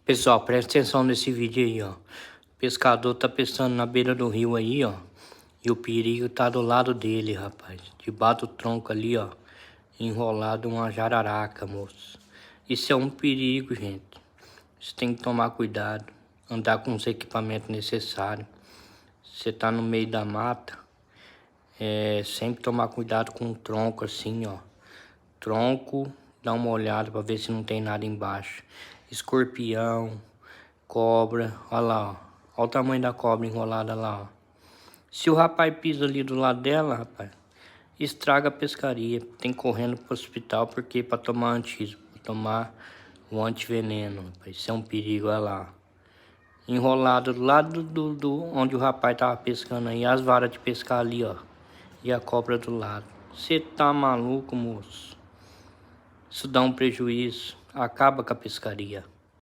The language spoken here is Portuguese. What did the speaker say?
Pessoal, presta atenção nesse vídeo aí, ó. O pescador tá pescando na beira do rio aí, ó. E o perigo tá do lado dele, rapaz. Debaixo do tronco ali, ó. Enrolado uma jararaca, moço. Isso é um perigo, gente. Você tem que tomar cuidado. Andar com os equipamentos necessários. Você tá no meio da mata. Sempre tomar cuidado com o tronco assim, ó. Tronco, dá uma olhada pra ver se não tem nada embaixo. Escorpião, cobra, olha lá, ó. Olha o tamanho da cobra enrolada lá, ó. Se o rapaz pisa ali do lado dela, rapaz, estraga a pescaria. Tem correndo pro hospital porque pra tomar antídoto, pra tomar o antiveneno, rapaz. Isso é um perigo, olha lá. Enrolado do lado do onde o rapaz tava pescando aí, as varas de pescar ali, ó. E a cobra do lado. Você tá maluco, moço? Isso dá um prejuízo, acaba com a pescaria.